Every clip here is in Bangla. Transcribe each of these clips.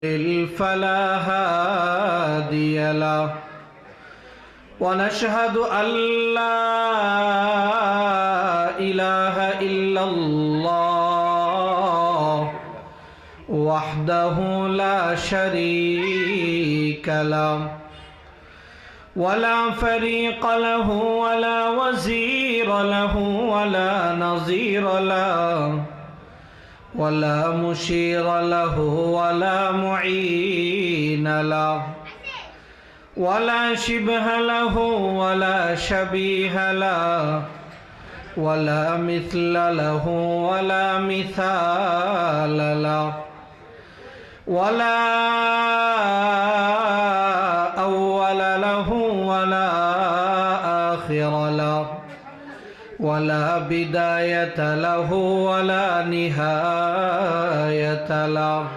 فلا هادي له ونشهد أن لا إله إلا الله وحده لا شريك له ولا فريق له ولا وزير له ولا نظير له ولا مشير له ولا معين له ولا شبه له ولا شبيه له ولا مثل له ولا مثال له ولا أول له ولا آخر له ولا بداية له ولا نهاية له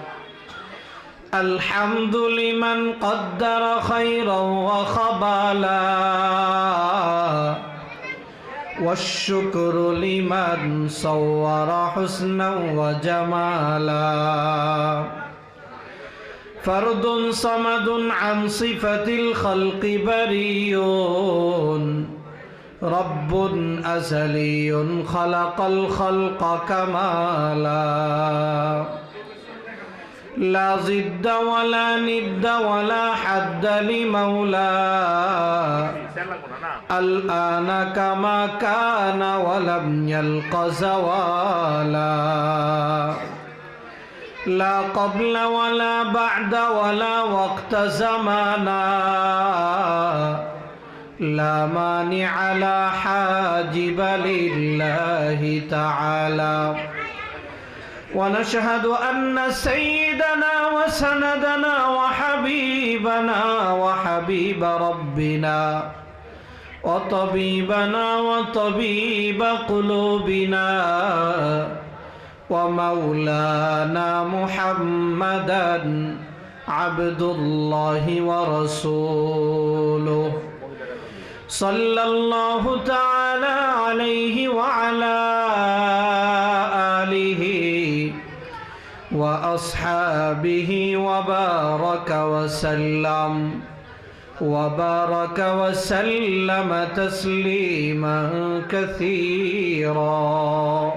الحمد لمن قدر خيرا وخبالا والشكر لمن صور حسنا وجمالا فرد صمد عن صفة الخلق بريء رب أزلي خلق الخلق كمالا لا ضد ولا ند ولا حد لمولاه الآن كما كان ولم يلق زوالا لا قبل ولا بعد ولا وقت زمانا لا مانع لا حاجب لله تعالى ونشهد أن سيدنا وسندنا وحبيبنا وحبيب ربنا وطبيبنا وطبيب قلوبنا ومولانا محمدا عبد الله ورسوله صلى الله تعالى عليه وعلى آله وأصحابه وبارك وسلم تسليما كثيرا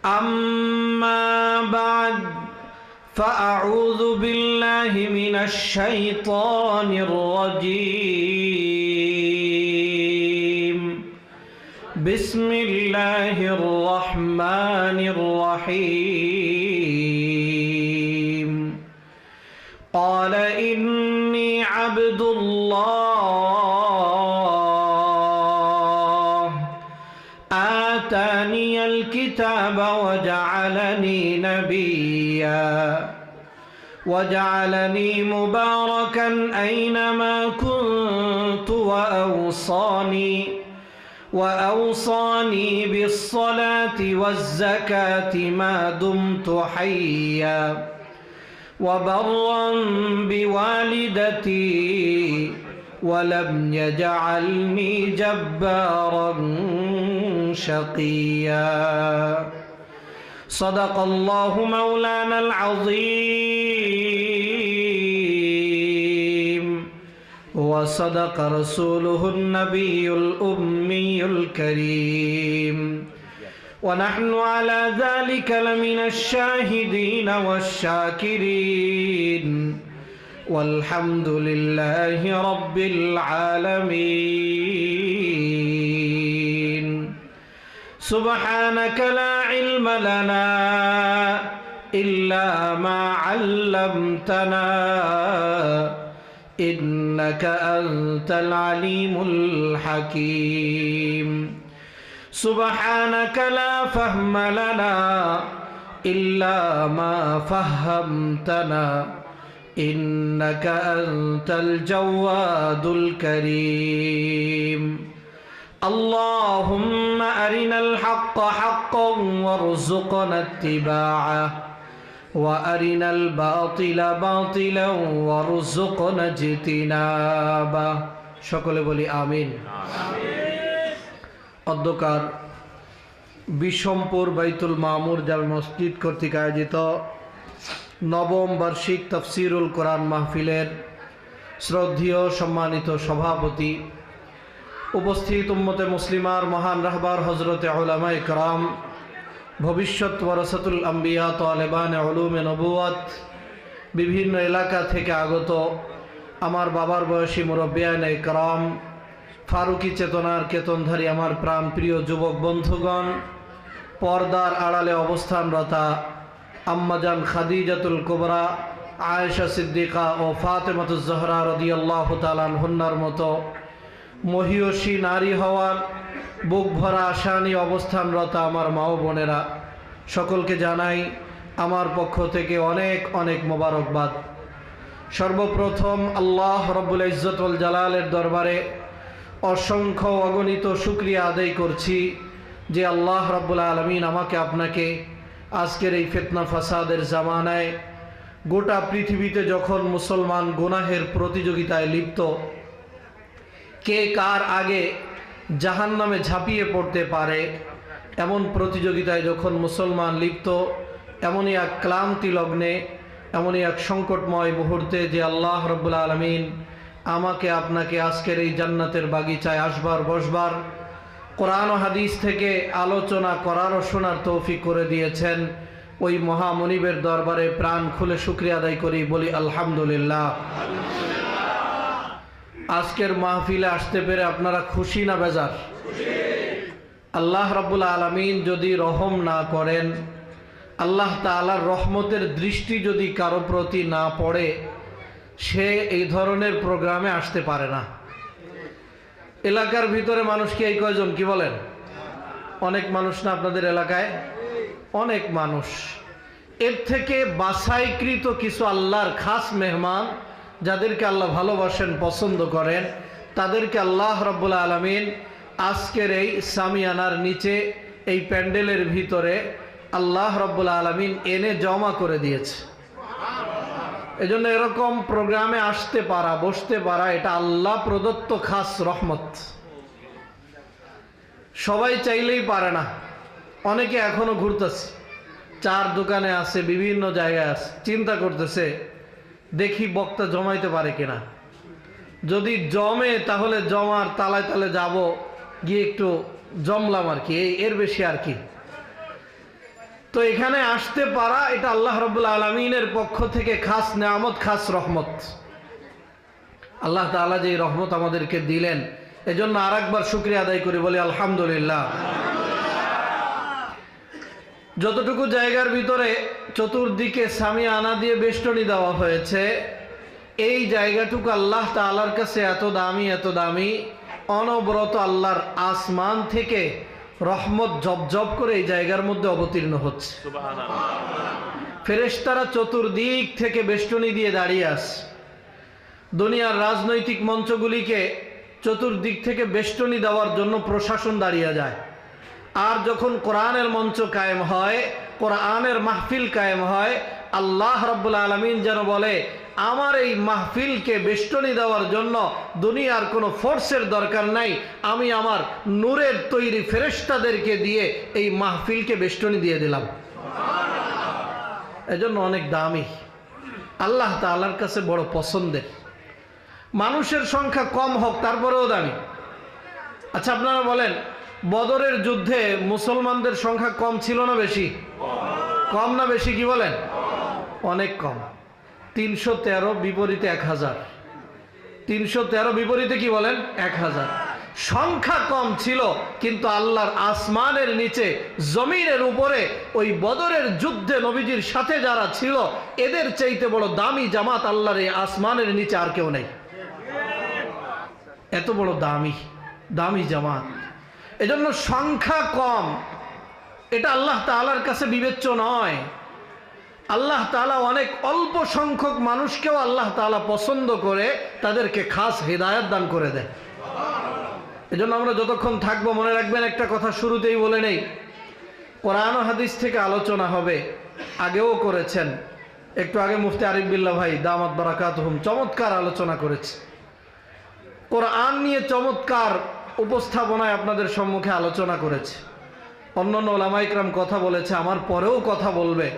أما بعد فأعوذ بالله من الشيطان الرجيم بسم الله الرحمن الرحيم قال إني عبد الله آتاني الكتاب وجعلني نبيا وجعلني مباركا أينما كنت وأوصاني بالصلاة والزكاة ما دمت حيا وبرا بوالدتي ولم يجعلني جبارا شقيا صدق الله مولانا العظيم وصدق رسوله النبي الأمي الكريم ونحن على ذلك لمن الشاهدين والشاكرين والحمد لله رب العالمين سبحانك لا علم لنا إلا ما علمتنا إنك أنت العليم الحكيم سبحانك لا فهم لنا إلا ما فهمتنا إنك أنت الجواد الكريم اللهم أرنا الحق حقا وارزقنا اتباعه وأرنا الباطل باطلا وارزقنا اجتنابه সকলে বলি আমিন অধ্যকার বিশম্পুর বাইতুল মামুর জামে মসজিদ কর্তৃক আয়োজিত নবম বার্ষিক তাফসিরুল কোরআন মাহফিলের শ্রদ্ধেয় সম্মানিত সভাপতি, উপস্থিত উম্মতে মুসলিমার মহান রাহবার হজরতে উলামায়ে কেরাম, ভবিষ্যৎ ওয়ারাসাতুল আম্বিয়া তালেবানে উলুমে নবুয়ত, বিভিন্ন এলাকা থেকে আগত আমার বাবার বয়সী মুরব্বিয়ানে কেরাম, ফারুকি চেতনার কেতনধারী আমার প্রাণ প্রিয় যুবক বন্ধুগণ, পর্দার আড়ালে অবস্থানরতা আম্মাজান খাদিজাতুল কুবরা, আয়েশা সিদ্দিকা ও ফাতেমাতুজ জহরা রাদিয়াল্লাহু তাআলা আনহুন্নার মতো মহিয়সী নারী হওয়ার বুক ভরা আশা নিয়ে অবস্থানরতা আমার মা ও বোনেরা, সকলকে জানাই আমার পক্ষ থেকে অনেক অনেক মোবারকবাদ। সর্বপ্রথম আল্লাহ রব্বুল ইজ্জত ওয়াল জালালের দরবারে অসংখ্য অগণিত শুকরিয়া আদায় করছি যে আল্লাহ রব্বুল আলামিন আমাকে আপনাকে আজকের এই ফিতনা ফাসাদের জামানায় গোটা পৃথিবীতে যখন মুসলমান গুনাহের প্রতিযোগিতায় লিপ্ত, কে কার আগে জাহান্নামে ঝাঁপিয়ে পড়তে পারে এমন প্রতিযোগিতায় যখন মুসলমান লিপ্ত, এমনই এক ক্লান্তি লগ্নে, এমনই এক সংকটময় মুহূর্তে যে আল্লাহ রব্বুল আলামিন আমাকে আপনাকে আজকের এই জান্নাতের বাগিচায় আসবার বসবার, কোরআন ও হাদিস থেকে আলোচনা করার ও শোনার তৌফিক করে দিয়েছেন, ওই মহামনিবের দরবারে প্রাণ খুলে শুকরিয়া আদায় করি, বলি আলহামদুলিল্লাহ। আজকের মাহফিলে আসতে পেরে আপনারা খুশি না বেজার? আল্লাহ রাব্বুল আলামিন যদি রহম না করেন, আল্লাহ তাআলার রহমতের দৃষ্টি যদি কারো প্রতি না পড়ে, সে এই ধরনের প্রোগ্রামে আসতে পারে না। এলাকার ভিতরে মানুষ কি এই কয়জন, কি বলেন? অনেক মানুষ না আপনাদের এলাকায়? অনেক মানুষ। এর থেকে বাছাইকৃত কিছু আল্লাহর খাস মেহমান, যাদেরকে আল্লাহ ভালোবাসেন, পছন্দ করেন, তাদেরকে আল্লাহ রাব্বুল আলামিন আজকের এই সামিয়ানার নিচে, এই প্যান্ডেলের ভিতরে আল্লাহ রাব্বুল আলামিন এনে জমা করে দিয়েছে। এজন্য এরকম প্রোগ্রামে আসতে পারা, বসতে পারা, এটা আল্লাহ প্রদত্ত খাস রহমত। সবাই চাইলেই পারে না। অনেকে এখনো ঘুরতেছে, চার দোকানে আছে, বিভিন্ন জায়গায় আছে, চিন্তা করতেছে দেখি বক্তা জমাইতে পারে কিনা। যদি জমে তাহলে জমার তালায় তালে যাব, গিয়ে একটু জমলাম আর কি, এর বেশি আর কি। তো এখানে আসতে পারা এটা আল্লাহ রাব্বুল আলামিনের পক্ষ থেকে খাস নেয়ামত, খাস রহমত। আল্লাহ তাআলা যে রহমত আমাদেরকে দিলেন, এজন্য আরেকবার শুকরিয়া আদায় করি, বলি আলহামদুলিল্লাহ। যতটুকু জায়গার ভিতরে চতুর্দিকে সামিয়ানা দিয়ে বেষ্টনী দেওয়া হয়েছে, এই জায়গাটুকু আল্লাহ তাআলার কাছে এত দামি, এত দামি, অনবরত আল্লাহর আসমান থেকে রহমত জবজব করে এই জায়গার মধ্যে অবতীর্ণ হচ্ছে। ফেরেশতারা চতুর্দিক থেকে বেষ্টনী দিয়ে দাঁড়িয়ে আছে। দুনিয়ার রাজনৈতিক মঞ্চগুলিকে চতুর্দিক থেকে বেষ্টনী দেওয়ার জন্য প্রশাসন দাঁড়িয়ে যায়। আর যখন কোরআনের মঞ্চ কায়েম হয়, কোরআনের মাহফিল কায়েম হয়, আল্লাহ রাব্বুল আলামিন যেন বলে, আমার এই মাহফিলকে বেষ্টনী দেওয়ার জন্য দুনিয়ার কোনো ফোর্সের দরকার নাই, আমি আমার নূরের তৈরি ফেরেশতাদেরকে দিয়ে এই মাহফিলকে বেষ্টনী দিয়ে দিলাম। এজন্য অনেক দামি, আল্লাহ তাআলার কাছে বড় পছন্দের। মানুষের সংখ্যা কম হোক, তারপরেও দামি। আচ্ছা আপনারা বলেন, বদরের যুদ্ধে মুসলমানদের সংখ্যা কম ছিল না বেশি? কম না বেশি, কি বলেন? অনেক কম। 313 বিপরীতে 1000। 313 বিপরীতে কি বলেন? 1000। সংখ্যা কম ছিল, কিন্তু আল্লাহর আসমানের নিচে, জমিনের উপরে ওই বদরের যুদ্ধে নবীজির সাথে যারা ছিল, এদের চাইতে বড় দামি জামাত আল্লাহর এই আসমানের নিচে আর কেউ নেই। এত বড় দামি দামি জামাত। এজন্য সংখ্যা কম, এটা আল্লাহ তাআলার কাছে বিবেচ্য নয়। আল্লাহ তাআলা অনেক অল্প সংখ্যক মানুষকেও আল্লাহ তাআলা পছন্দ করে, তাদেরকে খাস হিদায়াত দান করে দেয়। এজন্য আমরা যতক্ষণ থাকবো, মনে রাখবেন একটা কথা শুরুতেই বলে নেই, কোরআন ও হাদিস থেকে আলোচনা হবে। আগেও করেছেন, একটু আগে মুফতি আরিফ বিল্লাহ ভাই দামাত বারাকাতুহুম চমৎকার আলোচনা করেছে। কোরআন নিয়ে চমৎকার উপস্থাপনায় আপনাদের সম্মুখে আলোচনা করেছে। অন্যান্য ওলামা ইকরাম কথা বলেছে, আমার পরেও কথা বলবে।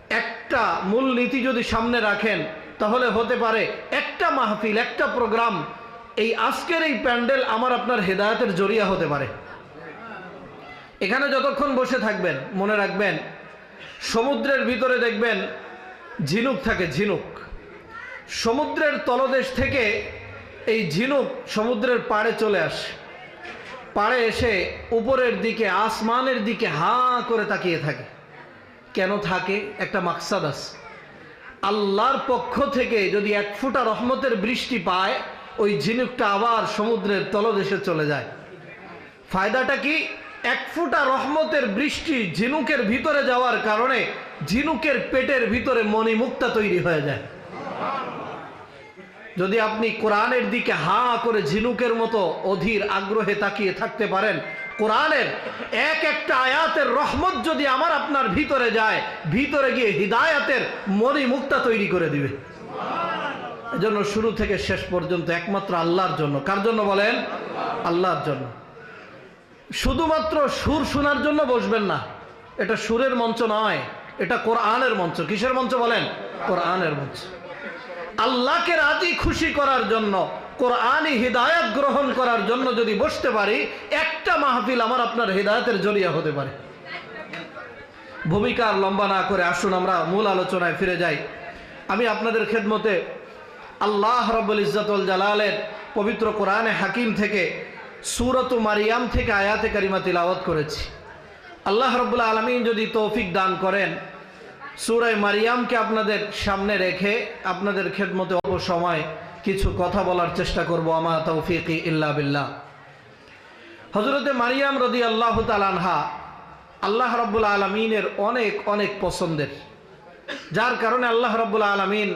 একটা মূল নীতি যদি সামনে রাখেন, তাহলে হতে পারে একটা মাহফিল, একটা প্রোগ্রাম, এই আজকের এই প্যান্ডেল আমার আপনার হেদায়েতের জরিয়া হতে পারে। এখানে যতক্ষণ বসে থাকবেন মনে রাখবেন, সমুদ্রের ভিতরে দেখবেন ঝিনুক থাকে, ঝিনুক। সমুদ্রের তলদেশ থেকে এই ঝিনুক সমুদ্রের পাড়ে চলে আসে, পাড়ে এসে উপরের দিকে, আসমানের দিকে হাঁ করে তাকিয়ে থাকে। কেন থাকে? একটা মাকসাদ আছে। আল্লাহর পক্ষ থেকে যদি এক ফোঁটা রহমতের বৃষ্টি পায়, ওই ঝিনুকটা আবার সমুদ্রের তলদেশে চলে যায়। ফায়দাটা কি? এক ফোঁটা রহমতের বৃষ্টি ঝিনুকের ভিতরে যাওয়ার কারণে ঝিনুকের পেটের ভিতরে মণিমুক্তা তৈরি হয়ে যায়। যদি আপনি কোরআনের দিকে হাঁ করে ঝিনুকের মতো অধীর আগ্রহে তাকিয়ে থাকতে পারেন, কোরআনের এক একটা আয়াতের রহমত যদি আমার আপনার ভিতরে যায়, ভিতরে গিয়ে হিদায়াতের মণিমুক্তা তৈরি করে দিবে। এজন্য শুরু থেকে শেষ পর্যন্ত একমাত্র আল্লাহর জন্য। কার জন্য বলেন? আল্লাহর জন্য। শুধুমাত্র সুর শোনার জন্য বসবেন না, এটা সুরের মঞ্চ নয়, এটা কোরআনের মঞ্চ। কিসের মঞ্চ বলেন? কোরআনের মঞ্চ। আল্লাহকে রাজি খুশি করার জন্য, কোরআনি হিদায়াত গ্রহণ করার জন্য যদি বসতে পারি, একটা মাহফিল আমার আপনার হিদায়াতের জরিয়া হতে পারে। ভূমিকা আর লম্বা না করে আসুন আমরা মূল আলোচনায় ফিরে যাই। আমি আপনাদের খেদমতে আল্লাহ রাব্বুল ইজ্জত ওয়াল জালালের পবিত্র কোরআনে হাকিম থেকে সূরাত মারিয়াম থেকে আয়াতে কারিমা তিলাওয়াত করেছি। আল্লাহ রাব্বুল আলামিন যদি তৌফিক দান করেন, সূরা মারিয়ামকে আপনাদের সামনে রেখে আপনাদের খেদমতে অল্প সময় কিছু কথা বলার চেষ্টা করব। আমা তৌফিকি ইল্লা বিল্লাহ। হযরতে মারিয়াম রাদিয়াল্লাহু তাআলা আনহা আল্লাহ রাব্বুল আলামিনের অনেক অনেক পছন্দের, যার কারণে আল্লাহ রাব্বুল আলামিন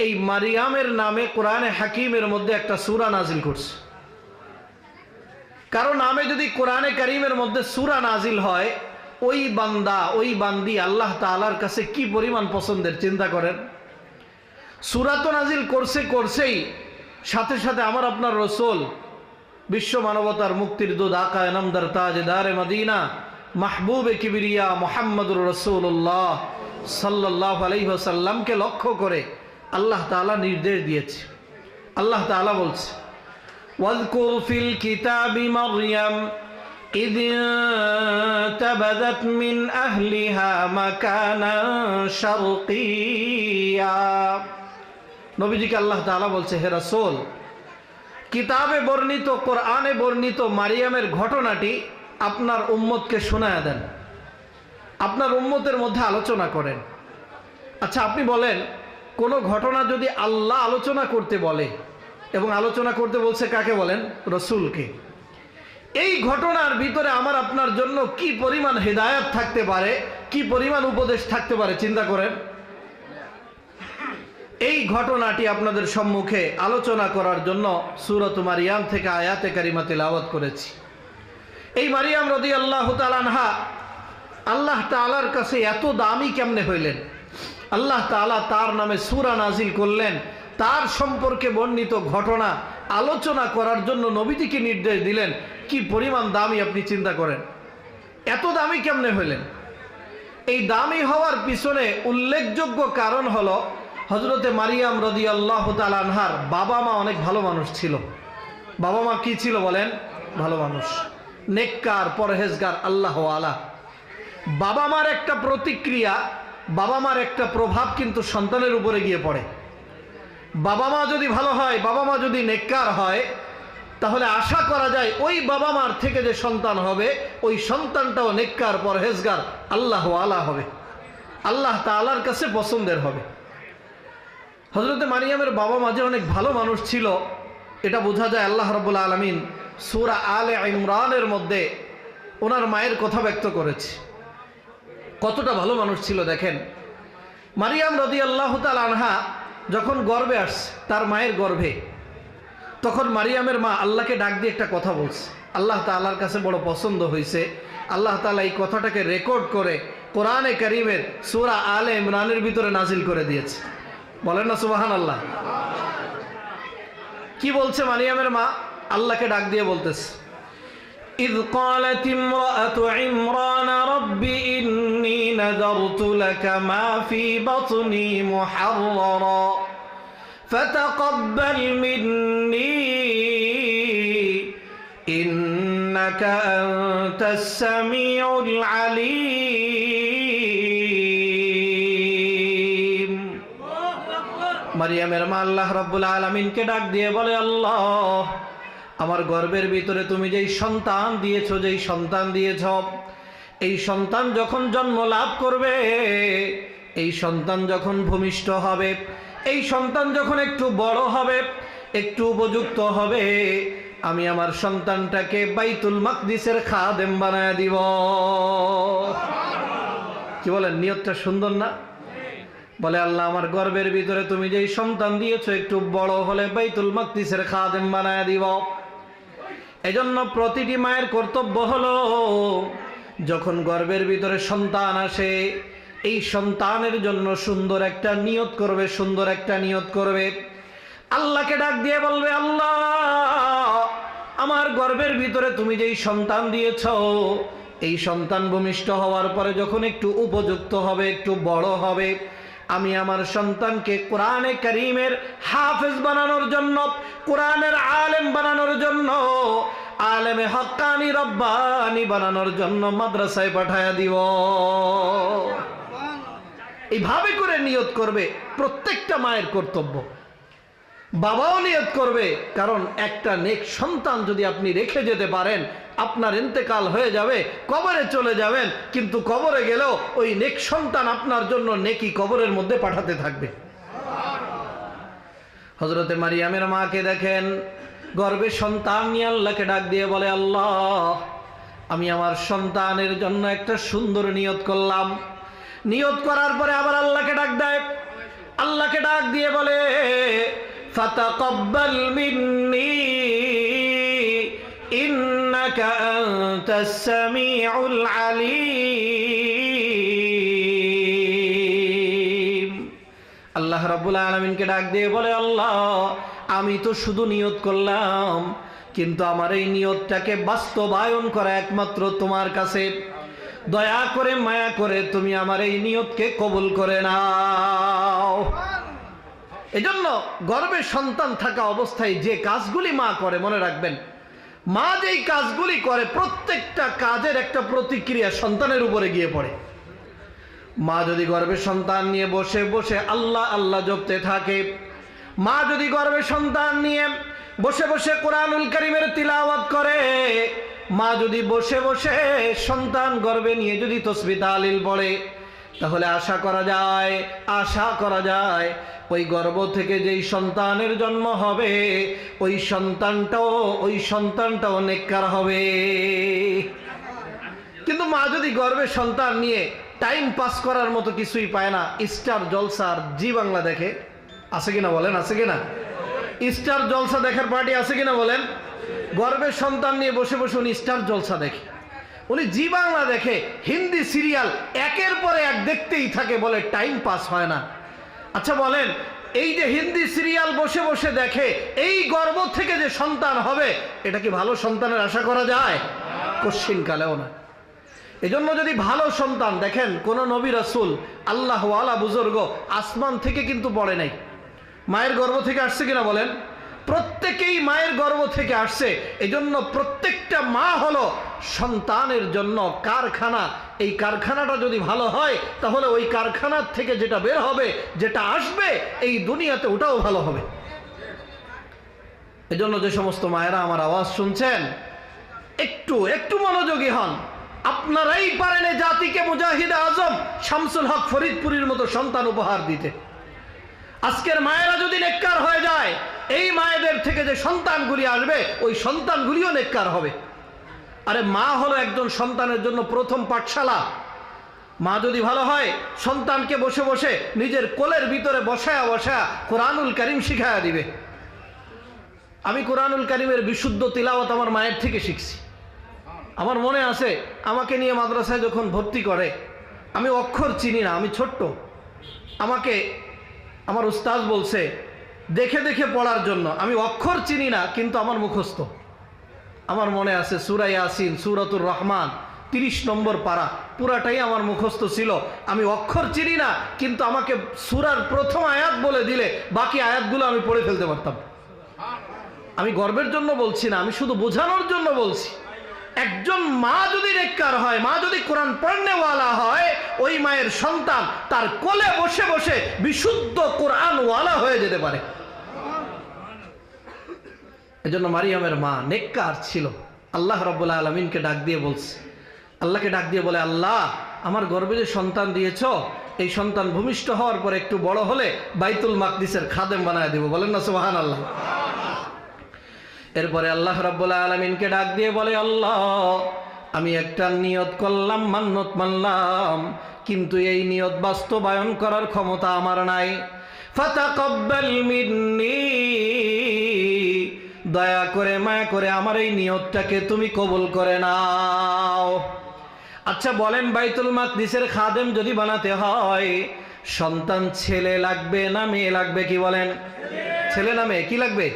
এই মারিয়ামের নামে কোরআনে হাকিমের মধ্যে একটা সূরা নাজিল করছে। কারণ নামে যদি কোরআনে কারীমের মধ্যে সূরা নাজিল হয়, ওই বান্দা, ওই বান্দি আল্লাহ তাআলার কাছে কি পরিমাণ পছন্দের চিন্তা করেন। সূরা তো নাজিল করছেই, সাথে সাথে আমার আপনার রাসূল, বিশ্ব মানবতার মুক্তির দূত, আকা ইনামদার তাজদারে মদিনা, মাহবুবে কিবরিয়া মুহাম্মদুর রাসূলুল্লাহ সাল্লাল্লাহু আলাইহি ওয়াসাল্লামকে লক্ষ্য করে আল্লাহ তাআলা নির্দেশ দিয়েছে। আল্লাহ তাআলা বলছে, ওয়াযকুর ফিল কিতাবি মারইয়াম إذ انتبذت من أهلها مكانا شرقيا। নবীজিকে আল্লাহ তাআলা বলছে, হে রাসূল, কিতাবে বর্ণিত, কোরআনে বর্ণিত মারিয়ামের ঘটনাটি আপনার উম্মতকে শোনায়া দেন, আপনার উম্মতের মধ্যে আলোচনা করেন। আচ্ছা আপনি বলেন, কোন ঘটনা যদি আল্লাহ আলোচনা করতে বলে, এবং আলোচনা করতে বলছে কাকে বলেন? রাসূলকে। এই ঘটনার ভিতরে আমার আপনার জন্য কি পরিমাণ হিদায়াত থাকতে পারে, কি পরিমাণ উপদেশ থাকতে পারে চিন্তা করেন। এই ঘটনাটি আপনাদের সম্মুখে আলোচনা করার জন্য সূরাত মারিয়াম থেকে আয়াতে কারিমা তিলাওয়াত করেছি। এই মারিয়াম রাদিয়াল্লাহু তাআলা আনহা আল্লাহ তাআলার কাছে এত দামি কেমনে হইলেন? আল্লাহ তাআলা তার নামে সূরা নাজিল করলেন, তার সম্পর্কে বর্ণিত ঘটনা আলোচনা করার জন্য নবীজিকে নির্দেশ দিলেন। কি পরিমাণ দামি আপনি চিন্তা করেন, এত দামি কেমনে হইলেন? এই দামি হওয়ার পিছনে উল্লেখযোগ্য কারণ হলো, হযরতে মারিয়াম রাদিয়াল্লাহু তাআলা আনহার বাবা মা অনেক ভালো মানুষ ছিল। বাবা মা কি ছিল বলেন? ভালো মানুষ, নেককার, পরহেজগার, আল্লাহওয়ালা। বাবা মার একটা প্রতিক্রিয়া, বাবা মার একটা প্রভাব কিন্তু সন্তানের উপরে গিয়ে পড়ে। বাবা মা যদি ভালো হয়, বাবা মা যদি নেককার হয়, তাহলে আশা করা যায় ওই বাবা মার থেকে যে সন্তান হবে, ওই সন্তানটাও নেককার, পরহেজগার, আল্লাহওয়ালা হবে, আল্লাহ তাআলার কাছে পছন্দের হবে। হযরতে মারিয়ামের বাবা মা যে অনেক ভালো মানুষ ছিল, এটা বোঝা যায় আল্লাহ রাব্বুল আলামিন সূরা আলে ইমরানের মধ্যে ওনার মায়ের কথা ব্যক্ত করেছে। কতটা ভালো মানুষ ছিল দেখেন। মারিয়াম রাদিয়াল্লাহু তাআলা আনহা যখন গর্ভে আসছে, তার মায়ের গর্ভে, তখন মারিয়ামের মা আল্লাহকে ডাক দিয়ে একটা কথা বলছে। আল্লাহ তাআলার কাছে বড় পছন্দ হয়েছে। আল্লাহ তাআলা এই কথাটাকে রেকর্ড করে কোরআনে কারীমের সূরা আলে ইমরানের ভিতরে নাজিল করে দিয়েছে। বলেন না সুবহানাল্লাহ। কি বলছে মারিয়ামের মা? আল্লাহকে ডাক দিয়ে বলতেছে, إذ قالت امرأة عمران رب إني نذرت لك ما في بطني محررا فتقبل مني إنك أنت السميع العليم মারিয়ামের মা আল্লাহ রাব্বুল আলামিনকে ডাক দিয়ে বলে, আল্লাহ, আমার গর্ভের ভিতরে তুমি যেই সন্তান দিয়েছো, যেই সন্তান দিয়েছ, এই সন্তান যখন জন্ম লাভ করবে, এই সন্তান যখন ভূমিষ্ঠ হবে, এই সন্তান যখন একটু বড় হবে, একটু উপযুক্ত হবে, আমি আমার সন্তানটাকে বাইতুল মাকদিসের খাদেম বানায় দিব। কি বলেন, নিয়তটা সুন্দর না? বলে, আল্লাহ, আমার গর্ভের ভিতরে তুমি যেই সন্তান দিয়েছো, একটু বড় হলে বাইতুল মাকদিসের খাদেম বানায় দিব। এজন্য প্রতিটি মায়ের কর্তব্য হলো, যখন গর্ভের ভিতরে সন্তান আসে, এই সন্তানের জন্য সুন্দর একটা নিয়ত করবে, সুন্দর একটা নিয়ত করবে। আল্লাহকে ডাক দিয়ে বলবে, আল্লাহ, আমার গর্ভের ভিতরে তুমি যেই সন্তান দিয়েছ, এই সন্তান ভূমিষ্ঠ হওয়ার পরে যখন একটু উপযুক্ত হবে, একটু বড় হবে, আমি আমার সন্তানকে কোরআনে কারীমের হাফেজ বানানোর জন্য, কোরআনের আলেম বানানোর জন্য, আলেমে হক্কানি রব্বানি বানানোর জন্য মাদ্রাসায় পাঠায়া দিব। এইভাবে করে নিয়ত করবে, প্রত্যেকটা মায়ের কর্তব্য। বাবাও নিয়ত করবে, কারণ একটা নেক সন্তান যদি আপনি রেখে যেতে পারেন, আপনার ইন্তেকাল হয়ে যাবে, কবরে চলে যাবেন, কিন্তু কবরে গেলেও ওই নেক সন্তান আপনার জন্য নেকি কবরের মধ্যে পাঠাতে থাকবে। হযরতে মারিয়ামের মাকে দেখেন, গর্ভে সন্তান নিয়ে আল্লাহকে ডাক দিয়ে বলে, আল্লাহ, আমি আমার সন্তানের জন্য একটা সুন্দর নিয়ত করলাম। নিয়ত করার পরে আবার আল্লাহকে ডাক দেয়, আল্লাহকে ডাক দিয়ে বলে, ফাতাকাব্বাল মিন্নি ইন্নাকা আনতাস সামিউল আলিম। আল্লাহ রাব্বুল আলামিনকে ডাক দিয়ে বলে, আল্লাহ, আমি তো শুধু নিয়ত করলাম, কিন্তু আমার এই নিয়তটাকে বাস্তবায়ন করা একমাত্র তোমার কাছে। দয়া করে, মায়া করে তুমি আমার এই নিয়তকে কবুল করে নাও। এজন্য গর্ভে সন্তান থাকা অবস্থায় যে কাজগুলি মা করে, মনে রাখবেন, মা যেই কাজগুলি করে, প্রত্যেকটা কাজের একটা প্রতিক্রিয়া সন্তানের উপরে গিয়ে পড়ে। মা যদি গর্ভে সন্তান নিয়ে বসে বসে আল্লাহ আল্লাহ জপতে থাকে, মা যদি গর্ভে সন্তান নিয়ে বসে বসে কোরআনুল কারীমের তিলাওয়াত করে, মা যদি বসে বসে সন্তান গর্ভে নিয়ে যদি তাসবিহ তাহলিল পড়ে, তাহলে আশা করা যায় ওই গর্ভ থেকে যেই সন্তানের জন্ম হবে, ওই সন্তানটাও নেককার হবে। কিন্তু মা যদি গর্ভে সন্তান নিয়ে টাইম পাস করার মতো কিছুই পায় না, স্টার জলসার জি বাংলা দেখে, আছে কিনা বলেন, আছে কিনা? স্টার জলসা দেখার পার্টি আছে কিনা বলেন? গর্ভের সন্তান নিয়ে বসে বসে উনি স্টার জলসা দেখে, উনি জি বাংলা দেখে, হিন্দি সিরিয়াল একের পরে এক দেখতেই থাকে, বলে টাইম পাস হয় না। আচ্ছা বলেন, এই যে হিন্দি সিরিয়াল বসে বসে দেখে, এই গর্ভ থেকে যে সন্তান হবে, এটা কি ভালো সন্তানের আশা করা যায়? কশ্চিনকালেও না। এজন্য যদি ভালো সন্তান দেখেন, কোন নবী রাসূল আল্লাহ ওয়ালা বুজুর্গ আসমান থেকে কিন্তু পড়ে নাই, মায়ের গর্ভ থেকে আসছে কিনা বলেন? প্রত্যেকেই মায়ের গর্ভ থেকে আসছে। এজন্য প্রত্যেকটা মা হলো সন্তানের জন্য কারখানা। এই কারখানাটা যদি ভালো হয়, তাহলে ওই কারখানার থেকে যেটা বের হবে, যেটা আসবে এই দুনিয়াতে, ওটাও ভালো হবে। এজন্য যে সমস্ত মায়েরা আমার আওয়াজ শুনছেন, একটু মনোযোগী হন। আপনারাই পারেন এই জাতিকে মুজাহিদ আজম শামসুল হক ফরিদপুরীর মতো সন্তান উপহার দিতে। আজকের মায়েরা যদি নেককার হয়ে যায়, এই মায়েদের থেকে যে সন্তানগুলি আসবে, ওই সন্তানগুলিও নেককার হবে। আরে মা হলো একজন সন্তানের জন্য প্রথম পাঠশালা। মা যদি ভালো হয়, সন্তানকে বসে বসে নিজের কোলের ভিতরে বসায়া কোরআনুল কারীম শিখায়া দিবে। আমি কোরআনুল কারীমের বিশুদ্ধ তিলাওয়াত আমার মায়ের থেকে শিখছি। আমার মনে আছে, আমাকে নিয়ে মাদ্রাসায় যখন ভর্তি করে, আমি অক্ষর চিনি না, আমি ছোট্ট, আমাকে আমার উস্তাদ বলছে দেখে দেখে পড়ার জন্য। আমি অক্ষর চিনি না, কিন্তু আমার মুখস্থ। আমার মনে আছে সূরা ইয়াসিন, সূরাতুর রহমান, 30 নম্বর পারা পুরাটাই আমার মুখস্থ ছিল। আমি অক্ষর চিনি না, কিন্তু আমাকে সূরার প্রথম আয়াত বলে দিলে বাকি আয়াতগুলো আমি পড়ে ফেলতে পারতাম। আমি গর্বের জন্য বলছি না, আমি শুধু বোঝানোর জন্য বলছি। একজন মা যদি নেককার হয়, মা যদি কোরআন পড়নেওয়ালা হয়, ওই মায়ের সন্তান তার কোলে বসে বসে বিশুদ্ধ কোরআনওয়ালা হয়ে যেতে পারে। এজন্য মারিয়ামের মা নেককার ছিল। আল্লাহ রাব্বুল আলামিনকে ডাক দিয়ে বলছে, আল্লাহকে ডাক দিয়ে বলে, আল্লাহ আমার গর্ভে যে সন্তান দিয়েছ, এই সন্তান ভূমিষ্ঠ হওয়ার পর একটু বড় হলে বাইতুল মাকদিসের খাদেম বানায় দেব। বলেন না সুবহানাল্লাহ। এরপরে আল্লাহ রাব্বুল আলামিনকে ডাক দিয়ে বলে, আল্লাহ আমি একটা নিয়ত করলাম, মান্নত মানলাম, কিন্তু এই নিয়ত বাস্তবায়ন করার ক্ষমতা আমার নাই। ফাতাকাব্বাল মিন্নি, দয়া করে মায়া করে আমার এই নিয়তটাকে তুমি কবুল করে নাও। আচ্ছা বলেন, বাইতুল মাকদিসের খাদেম যদি বানাতে হয় সন্তান ছেলে লাগবে না মেয়ে লাগবে? কি বলেন? ছেলে না মেয়ে? কি লাগবে?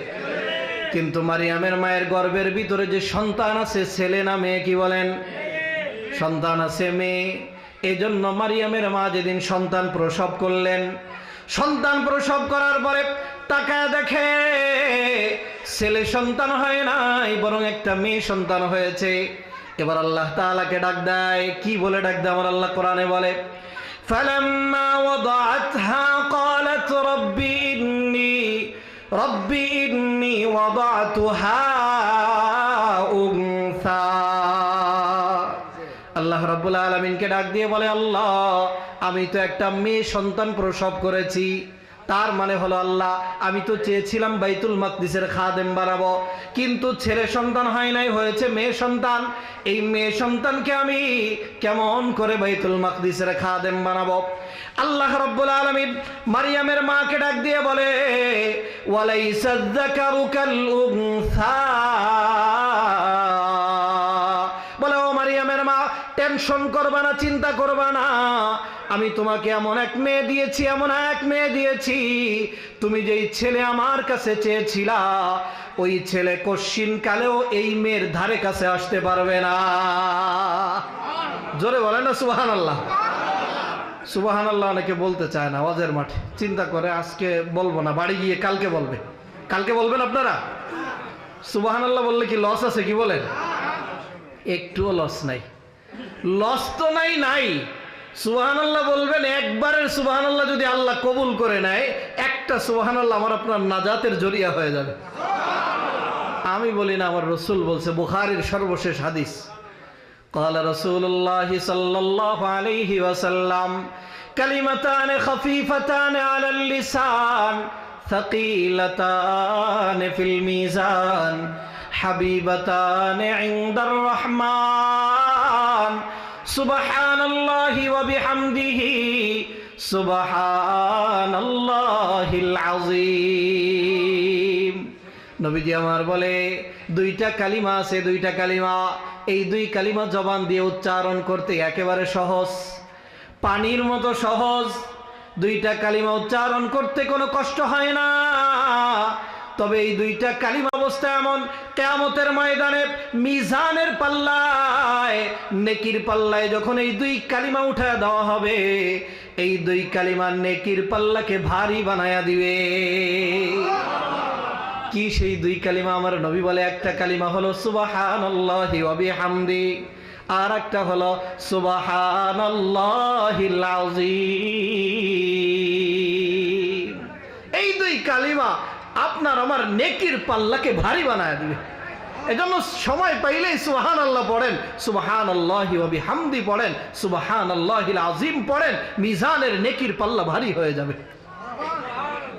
কিন্তু মারিয়ামের মায়ের গর্ভের ভিতরে যে সন্তান আছে ছেলে না মেয়ে? কি বলেন? সন্তান আছে মেয়ে। এজন্য মারিয়ামের মা যেদিন সন্তান প্রসব করলেন, সন্তান প্রসব করার পরে তাকায় দেখে ছেলে সন্তান হয় নাই, বরং একটা মেয়ে সন্তান হয়েছে। এবার আল্লাহ তাআলাকে ডাক দেয়। কি বলে ডাক দেয় আমার আল্লাহ কোরআনে বলে, ফালাম্মা ওয়াদাআতহা ক্বালাত রব্বি ইন্নী ওয়াদাতুহা উনসা। আল্লাহ রাব্বুল আলামিনকে ডাক দিয়ে বলে, আল্লাহ আমি তো একটা মেয়ে সন্তান প্রসব করেছি। তার মানে হলো, আল্লাহ আমি তো চেয়েছিলাম বাইতুল মাকদিসের খাদেম বানাবো, কিন্তু ছেলে সন্তান হয় নাই, হয়েছে মেয়ে সন্তান। এই মেয়ে সন্তানকে আমি কেমন করে বাইতুল মাকদিসের খাদেম বানাবো? আল্লাহ রাব্বুল আলামিন মারিয়ামের মাকে ডাক দিয়ে বলে, ওয়ালাইসা যাকারু কাল উনসা। বলে, ও মারিয়ামের মা টেনশন করবা না, চিন্তা করবা না, আমি তোমাকে এমন এক মেয়ে দিয়েছি, এমন এক মেয়ে দিয়েছি, তুমি যেই ছেলে আমার কাছে চেয়েছিলা ওই ছেলে কশ্চিন কালেও এই মেয়ের ধারে কাছে আসতে পারবে না। জোরে বলেন না সুবহানাল্লাহ। সুবহানাল্লাহ অনেকে বলতে চায় না ওয়াজের মাঠে, চিন্তা করে আজকে বলবো না, বাড়ি গিয়ে কালকে বলবে। কালকে বলবেন আপনারা? সুবহানাল্লাহ বললে কি লস আছে? কি বলেন? একটুও লস নাই। লস তো নাই। সুবহানাল্লাহ বলবেন, একবারের সুবহানাল্লাহ যদি আল্লাহ কবুল করে নেয়, একটা সুবহানাল্লাহ আমার আপনার নাজাতের জরিয়া হয়ে যাবে। আমি বলি না, আমার রাসূল বলছে, বুখারীর সর্বশেষ হাদিস, قال رسول الله صلى الله عليه وسلم كلمتان خفيفتان على اللسان ثقيلتان في الميزان حبيبتان عند الرحمن سبحان الله وبحمده سبحان الله العظيم। নবীজি আমার বলে, দুইটা কালিমা আছে, দুইটা কালিমা, এই দুই কালিমা জবান দিয়ে উচ্চারণ করতে একেবারে সহজ, পানির মতো সহজ। দুইটা কালিমা উচ্চারণ করতে কোনো কষ্ট হয় না। তবে এই দুইটা কালিমা অবস্থা এমন, কিয়ামতের ময়দানে মিজানের পাল্লায়, নেকির পাল্লায় যখন এই দুই কালিমা উঠায় দেওয়া হবে, এই দুই কালিমা নেকির পাল্লাকে ভারী বানায়া দিবে। কি সেই দুই কালিমা? আমার নবী বলে, একটা কালিমা হলো সুবহানাল্লাহি ওয়া বিহামদি, আর একটা হলো সুবহানাল্লাহিল আযীম। এই দুই কালিমা আপনার আমার নেকির পাল্লাকে ভারী বানায় দিবে। এজন্য সময় পাইলেই সুবহানাল্লাহ পড়েন, সুবহানাল্লাহি ওয়া বিহামদি পড়েন, সুবহানাল্লাহিল আযীম পড়েন, মিজানের নেকির পাল্লা ভারী হয়ে যাবে।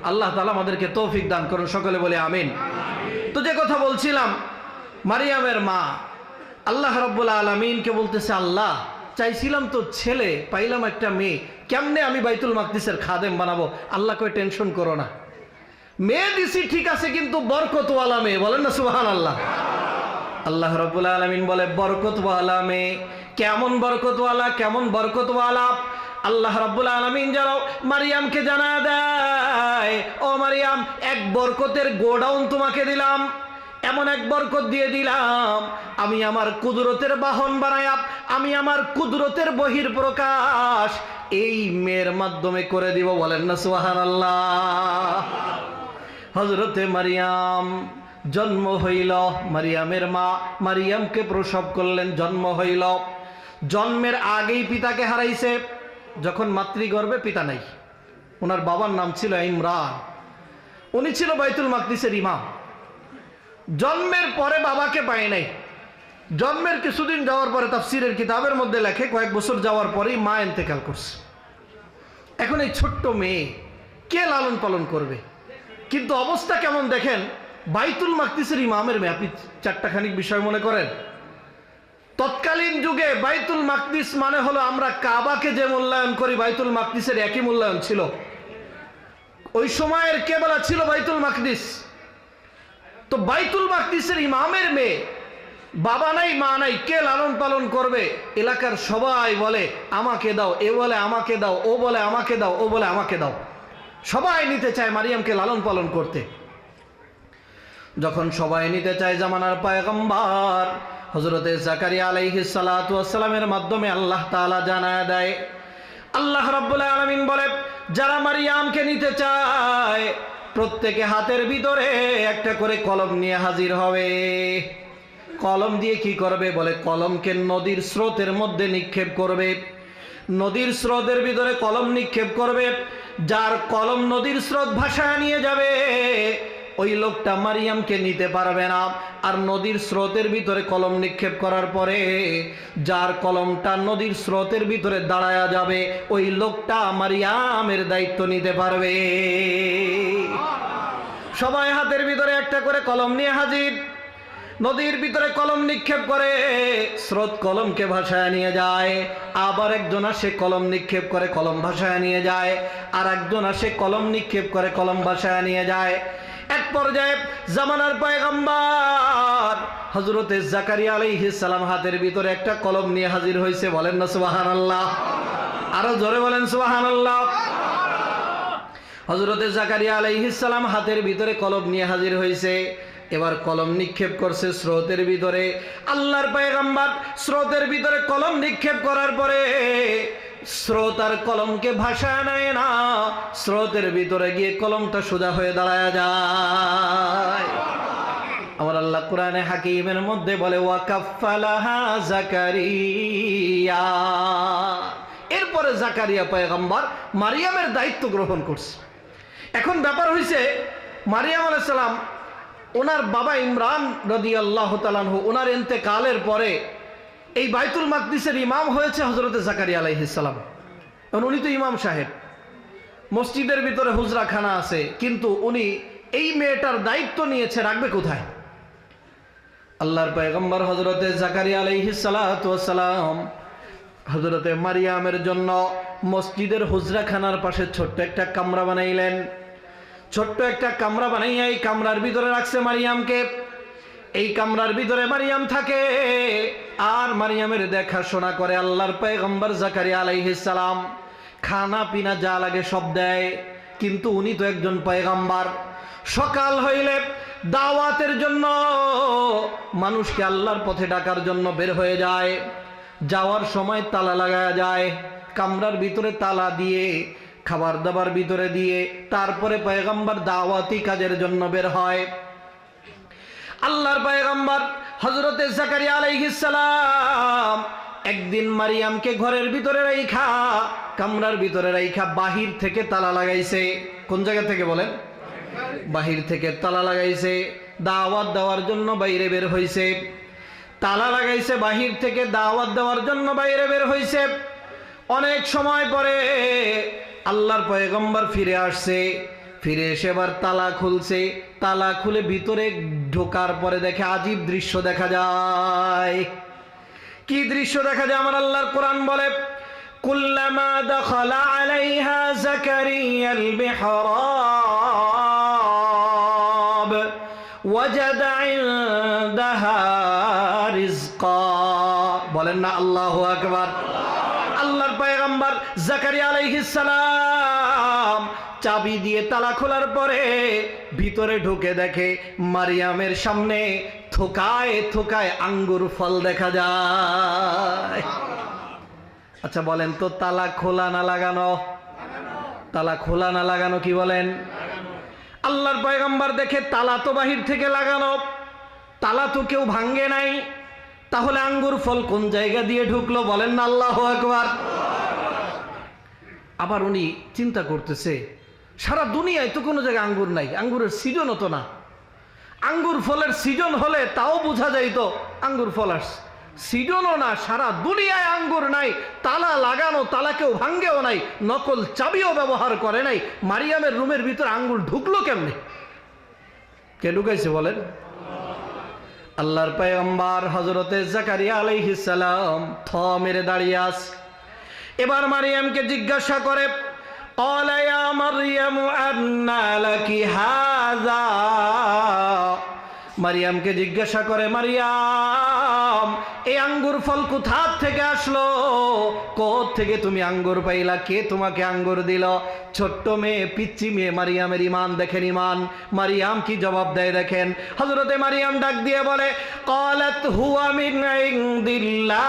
আল্লাহ তাআলা আমাদেরকে তৌফিক দান করুন, সকলে বলে আমিন। তো যে কথা বলছিলাম, মারিয়ামের মা আল্লাহ রাব্বুল আলামিনকে বলতেছে, আল্লাহ চাইছিলাম তো ছেলে, পাইলাম একটা মেয়ে, কেমনে আমি বাইতুল মাকদিসের খাদেম বানাবো? আল্লাহ কই টেনশন করো না, মেয়ে দিছি ঠিক আছে, কিন্তু বরকতওয়ালা মেয়ে। বলেন না সুবহানাল্লাহ। আল্লাহ রাব্বুল আলামিন বলে, বরকতওয়ালা মেয়ে। কেমন বরকতওয়ালা? কেমন বরকতওয়ালা? আল্লাহ রাব্বুল আলামিন যারা মারিয়ামকে জানায় দেয়, ও মারিয়াম, এক বরকতের গোডাউন তোমাকে দিলাম, এমন এক বরকত দিয়ে দিলাম, আমি আমার কুদরতের বাহন বানায়া, আমি আমার কুদরতের বহির প্রকাশ এই মেয়ের মাধ্যমে করে দিব। বলেন না সুবহানাল্লাহ। হযরতে মারিয়াম জন্ম হইল, মারিয়ামের মা মারিয়ামকে প্রসব করলেন, জন্ম হইল। জন্মের আগেই পিতাকে হারাইছে। যখন মাতৃগর্ভে পিতা নাই। ওনার বাবার নাম ছিল ইমরান, উনি ছিল বাইতুল মাকদিসের ইমাম। জন্মের পরে বাবাকে পায় নাই। জন্মের কিছুদিন যাওয়ার পরে তাফসীরের কিতাবের মধ্যে লেখে কয়েক বছর যাওয়ার পরেই মা ইন্তেকাল করছে। এখন এই ছোট্ট মেয়ে কে লালন পালন করবে? কিন্তু অবস্থা কেমন দেখেন, বাইতুল মাকদিসের ইমামের মেয়ে। আপনি চারটাখানিক বিষয় মনে করেন, তৎকালীন যুগে বাইতুল মাকদিস মানে হলো আমরা কাবাকে যে মূল্যায়ন করি, বাইতুল মাকদিসের একই মূল্যায়ন ছিল। ওই সময়ের কেবলা ছিল বাইতুল মাকদিস। তো বাইতুল মাকদিসের ইমামের মেয়ে, বাবা নাই মা নাই, কে লালন পালন করবে? এলাকার সবাই বলে আমাকে দাও, এ বলে আমাকে দাও, ও বলে আমাকে দাও, ও বলে আমাকে দাও। সবাই নিতে চায় মারিয়ামকে লালন পালন করতে। যখন সবাই নিতে চায়, জামানার পয়গম্বর হযরতে জাকারিয়া আলাইহিস সালাতু ওয়াস সালামের মাধ্যমে আল্লাহ তাআলা জানায় দেয়, আল্লাহ রাব্বুল আলামিন বলে, যারা মারিয়ামকে নিতে চায় প্রত্যেকে হাতের ভিতরে একটা করে কলম নিয়ে হাজির হবে। কলম দিয়ে কি করবে? বলে কলমকে নদীর স্রোতের মধ্যে নিক্ষেপ করবে। নদীর স্রোতের ভিতরে কলম নিক্ষেপ করবে। যার কলম নদীর স্রোত ভাসায় নিয়ে যাবে, ওই লোকটা মারিয়ামকে নিতে পারবে না। আর নদীর স্রোতের ভিতরে কলম নিক্ষেপ করার পরে যার কলমটা নদীর স্রোতের ভিতরে দাঁড়ায়া যাবে, ওই লোকটা মারিয়ামের দায়িত্ব নিতে পারবে। সবাই হাতের ভিতরে একটা করে কলম নিয়ে হাজির। নদীর ভিতরে কলম নিক্ষেপ করে, স্রোত কলমকে ভাসায় নিয়ে যায়। আবার একজন আসে কলম নিক্ষেপ করে, কলম ভাসায় নিয়ে যায়। আর একজন আসে কলম নিক্ষেপ করে, কলম ভাসায় নিয়ে যায়। এক পর্যায়ে জামানার পয়গম্বর হযরতে জাকারিয়া আলাইহিস সালাম হাতের ভিতরে একটা কলম নিয়ে হাজির হয়েছে। বলেন না সুবহানাল্লাহ। আরো জোরে বলেন সুবহানাল্লাহ। হযরতে জাকারিয়া আলাইহিস সালাম হাতের ভিতরে কলম নিয়ে হাজির হয়েছে। এবার কলম নিক্ষেপ করছে স্রোতের ভিতরে। আল্লাহর পয়গম্বর স্রোতের ভিতরে কলম নিক্ষেপ করার পরে স্রোত আর কলমকে ভাসায় নেয় না, স্রোতের ভিতরে গিয়ে কলমটা সোজা হয়ে দাঁড়ায় যায়। আমার আল্লাহ কোরআনে হাকিমের মধ্যে বলে, ওয়াকাফালাহা জাকারিয়া। এরপরে জাকারিয়া পয়গম্বর মারিয়ামের দায়িত্ব গ্রহণ করছে। এখন ব্যাপার হয়েছে, মারিয়াম আলাইহিস সালাম ওনার বাবা ইমরান রাদিয়াল্লাহু তাআলা আনহু, ওনার ইন্তেকালের পরে এই বাইতুল মাকদিসের ইমাম হয়েছে হযরতে জাকারিয়া আলাইহিস সালাম। উনি তো ইমাম সাহেব, মসজিদের ভিতরে হুজরাখানা আছে, কিন্তু উনি এই মেয়েটার দায়িত্ব নিয়েছে, রাখবে কোথায়? আল্লাহর পয়গম্বর হযরতে জাকারিয়া আলাইহিস সালাতু ওয়াস সালাম হযরতে মারিয়ামের জন্য মসজিদের হুজরাখানার পাশে ছোট্ট একটা কামরা বানাইলেন। ছোট্ট একটা কামরা বানাইয়া এই কামরার ভিতরে রাখছে মারিয়ামকে। এই কামরার ভিতরে মারিয়াম থাকে আর মারিয়ামের দেখাশোনা করে আল্লাহর পয়গম্বর জাকারিয়া আলাইহিস সালাম। খানা পিনা যা লাগে সব দেয়, কিন্তু উনি তো একজন পয়গম্বর। সকাল হইলে দাওয়াতের জন্য, মানুষকে আল্লাহর পথে ডাকার জন্য বের হয়ে যায়। যাওয়ার সময় তালা লাগায়া যায়, কামরার ভিতরে তালা দিয়ে খাবার দাবার ভিতরে দিয়ে তারপরে পয়গম্বর দাওয়াতি কাজের জন্য বের হয়। আল্লাহর পয়গম্বর হযরতে জাকারিয়া আলাইহিস সালাম একদিন মারিয়ামকে ঘরের ভিতরে রাইখা, কামরার ভিতরে রাইখা বাহির থেকে তালা লাগাইছে। কোন জায়গা থেকে বলেন? বাহির থেকে তালা লাগাইছে। দাওয়াত দেওয়ার জন্য বাইরে বের হইছে। তালা লাগাইছে, বাহির থেকে দাওয়াত দেওয়ার জন্য বাইরে বের হইছে। অনেক সময় পরে আল্লাহর পয়গম্বর ফিরে আসছে। ফিরে এসে এবার তালা খুলছে। তালা খুলে ভিতরে ঢোকার পরে দেখে আজীব দৃশ্য দেখা যায়। কি দৃশ্য দেখা যায়? আমার আল্লাহর কোরআন বলে, কুল্লামা দাখালা আলাইহা জাকারিয়াল মিহরাব ওয়াজাদা ইনদাহা রিজকা। বলেন না আল্লাহু আকবার। আল্লাহর পয়গম্বর জাকারিয়া আলাইহিস সালাম চাবি দিয়ে তালা খোলার পরে ভিতরে ঢুকে দেখে মারিয়ামের সামনে থোকায় থোকায় আঙ্গুর ফল দেখা যায়। আচ্ছা বলেন তো, তালা খোলা না লাগানো? তালা খোলা না লাগানো কি বলেন? আল্লাহর পয়গম্বর দেখে তালা তো বাহির থেকে লাগানো, তালা তো কেউ ভাঙ্গে নাই, তাহলে আঙ্গুর ফল কোন জায়গা দিয়ে ঢুকলো? বলেন না আল্লাহু আকবার। আবার উনি চিন্তা করতেছে, সারা দুনিয়ায় তো কোনো জায়গায় আঙ্গুর নাই, আঙ্গুরের সিজন হতো না। আঙ্গুর ফলের সিজন হলে তাও বোঝা যাইতো আঙ্গুর ফল আসছে, সিজনও না, সারা দুনিয়ায় আঙ্গুর নাই, তালা লাগানো, তালা কেউ ভাঙ্গেও নাই, নকল চাবিও ব্যবহার করে নাই, মারিয়ামের রুমের ভিতরে আঙ্গুর ঢুকলো কেমনে? কে ঢুকাইছে বলেন? আল্লাহর পয়গম্বর হযরতে জাকারিয়া আলাইহিস সালাম থ মেরে দাঁড়িয়ে আছে। এবার মারিয়ামকে জিজ্ঞাসা করে, ক্বালা ইয়া মারইয়াম আন্না লাকি হাযা। মারিয়ামকে জিজ্ঞাসা করে, মারিয়াম এই আঙ্গুর ফল কোথা থেকে আসলো? কোথা থেকে তুমি আঙ্গুর পাইলা? কে তোমাকে আঙ্গুর দিল? ছোট্ট মেয়ে, পিচ্চি মেয়ে মারিয়ামের ইমান দেখেন, ইমান। মারিয়াম কি জবাব দেয় দেখেন। হযরতে মারিয়াম ডাক দিয়ে বলে, ক্বালাত হুয়া মিন ইনদিল্লাহ।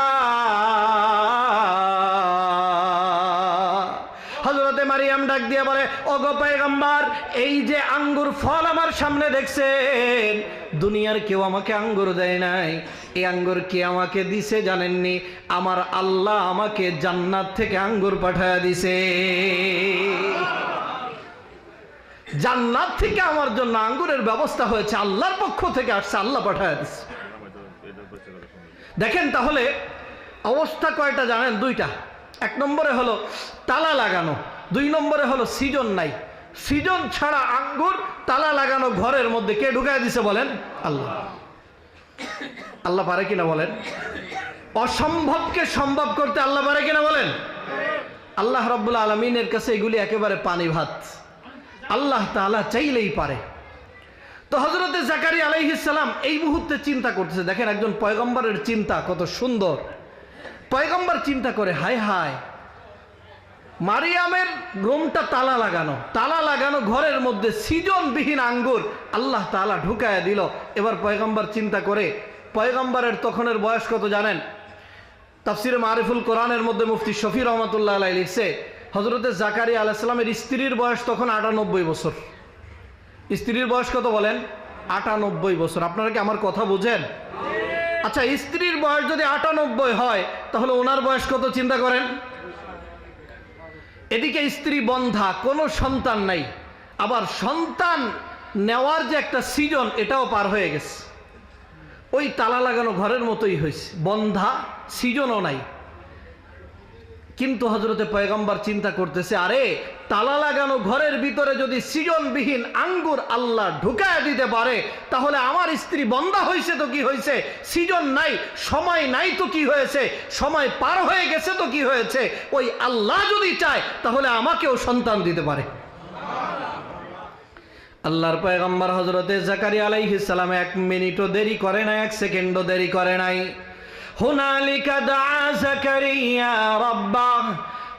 হযরতে মারিয়াম ডাক দিয়ে বলে, ওগো পয়গম্বর, এই যে আঙ্গুর ফল আমার সামনে দেখছেন, দুনিয়ার কেউ আমাকে আঙ্গুর দেয় নাই। এই আঙ্গুর কে আমাকে দিছে জানেননি? আমার আল্লাহ আমাকে জান্নাত থেকে আঙ্গুর পাঠায় দিছে। জান্নাত থেকে আমার জন্য আঙ্গুরের ব্যবস্থা হয়েছে, আল্লাহর পক্ষ থেকে আসছে, আল্লাহ পাঠায় দিছে। দেখেন তাহলে অবস্থা কয়টা জানেন? দুইটা। এক নম্বরে হলো তালা লাগানো, দুই নম্বরে হলো সিজন নাই। সিজন ছাড়া আঙ্গুর তালা লাগানো ঘরের মধ্যে কে ঢুকায় দিছে বলেন? আল্লাহ। আল্লাহ পারে কিনা বলেন? অসম্ভবকে সম্ভব করতে আল্লাহ পারে কিনা বলেন? আল্লাহ রাব্বুল আলামিনের কাছে এগুলি একেবারে পানি ভাত, আল্লাহ তাআলা চাইলেই পারে। তো হযরতে জাকারিয়া আলাইহিস সালাম এই মুহূর্তে চিন্তা করতেছে, দেখেন একজন পয়গম্বরের চিন্তা কত সুন্দর। পয়গম্বর চিন্তা করে, হায় হায়, মারিয়ামের রুমটা তালা লাগানো, তালা লাগানো ঘরের মধ্যে সিজনবিহীন আঙ্গুর আল্লাহ তাআলা ঢুকায়া দিল। এবার পয়গম্বর চিন্তা করে, পয়গম্বরের তখনের বয়স কত জানেন? তাফসিরে মারিফুল কোরআনের মধ্যে মুফতি শফি রহমাতুল্লাহ আলাইহি লিখছে, হযরতে জাকারিয়া আলাইহিস সালামের স্ত্রীর বয়স তখন 98 বছর। স্ত্রীর বয়স কত বলেন? 98 বছর। আপনারা কি আমার কথা বুঝেন? আচ্ছা, স্ত্রীর বয়স যদি 98 হয়, তাহলে ওনার বয়স কত চিন্তা করেন। এদিকে স্ত্রী বন্ধা, কোনো সন্তান নাই, আবার সন্তান নেওয়ার যে একটা সিজন এটাও পার হয়ে গেছে। ওই তালা লাগানো ঘরের মতোই হয়েছে, বন্ধা, সিজনও নাই। কিন্তু হযরতে পয়গম্বর চিন্তা করতেছে, আরে তালা লাগানো ঘরের ভিতরে যদি সিজনবিহীন আঙ্গুর আল্লাহ ঢুকায় দিতে পারে, তাহলে আমার স্ত্রী বন্ধা হয়েছে তো কি হয়েছে, সিজন নাই, সময় নাই তো কি হয়েছে, সময় পার হয়ে গেছে তো কি হয়েছে, ওই আল্লাহ যদি চায় তাহলে আমাকেও সন্তান দিতে পারে। আল্লাহর পয়গম্বর হযরতে জাকারিয়া আলাইহিস সালাম 1 মিনিটও দেরি করে নাই, 1 সেকেন্ডও দেরি করে নাই। হুনালিকা দাআ জাকারিয়া রাব্বাহ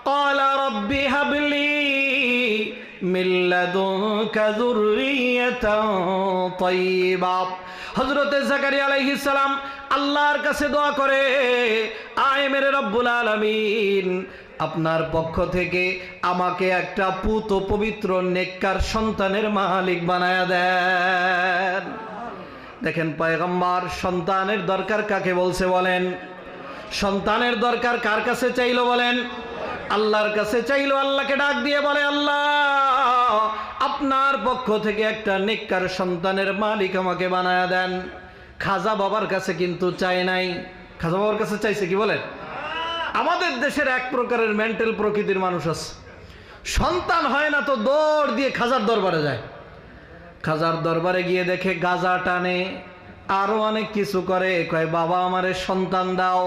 ক্বালা রাব্বি হাবলি মিন লাদুনকা যুররিয়াতান তাইয়্যিবা। হযরতে জাকারিয়া আলাইহিস সালাম আল্লাহর কাছে দোয়া করে, আয় মেরে রব্বুল আলামিন, আপনার পক্ষ থেকে আমাকে একটা পুত ও পবিত্র নেককার সন্তানের মালিক বানায়া দেন। দেখেন পয়গম্বর সন্তানের দরকার কাকে বলছে বলেন? সন্তানের দরকার কার কাছে চাইলো বলেন? আল্লাহর কাছে চাইলো। আল্লাহকে ডাক দিয়ে বলে, আল্লাহ আপনার পক্ষ থেকে একটা নেককার সন্তানের মালিক আমাকে বানায়া দেন। খাজা বাবার কাছে কিন্তু চাই নাই। খাজা বাবার কাছে চাইছে কি বলেন? আমাদের দেশের এক প্রকারের মেন্টাল প্রকৃতির মানুষ আছে, সন্তান হয় না তো দৌড় দিয়ে খাজার দরবারে যায়। খাজার দরবারে গিয়ে দেখে গাজা টানে, আরো অনেক কিছু করে, কয় বাবা আমারে সন্তান দাও।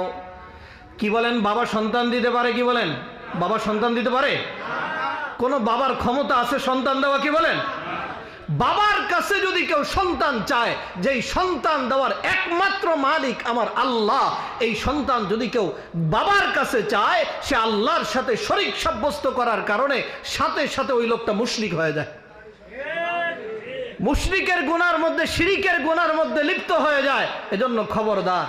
কি বলেন? বাবা সন্তান দিতে পারে? কি বলেন? বাবা সন্তান দিতে পারে? কোন বাবার ক্ষমতা আছে সন্তান দেওয়া? কি বলেন? বাবার কাছে যদি কেউ সন্তান চায়, যেই সন্তান দেওয়ার একমাত্র মালিক আমার আল্লাহ, এই সন্তান যদি কেউ বাবার কাছে চায়, সে আল্লাহর সাথে শরীক সাব্যস্ত করার কারণে সাথে সাথে ওই লোকটা মুশরিক হয়ে যায়, মুশরিকের গুনার মধ্যে, শিরিকের গুনার মধ্যে লিপ্ত হয়ে যায়। এজন্য খবরদার,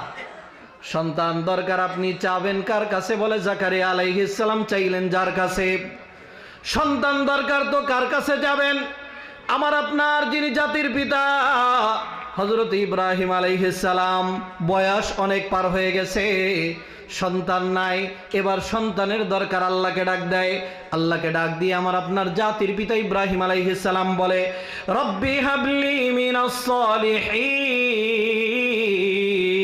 সন্তান দরকার আপনি চাবেন কার কাছে? বলে জাকারিয়া আলাইহিস সালাম চাইলেন যার কাছে। সন্তান দরকার তো কার কাছে যাবেন? আমার আপনার যিনি জাতির পিতা হযরত ইব্রাহিম আলাইহিস সালাম, বয়স অনেক পার হয়ে গেছে, সন্তান নাই, এবার সন্তানের দরকার। আল্লাহকে ডাক দেয়, আল্লাহকে ডাক দিয়ে আমার আপনার জাতির পিতা ইব্রাহিম আলাইহিস সালাম বলে, রব্বি হাবলি মিনাস সালিহিন,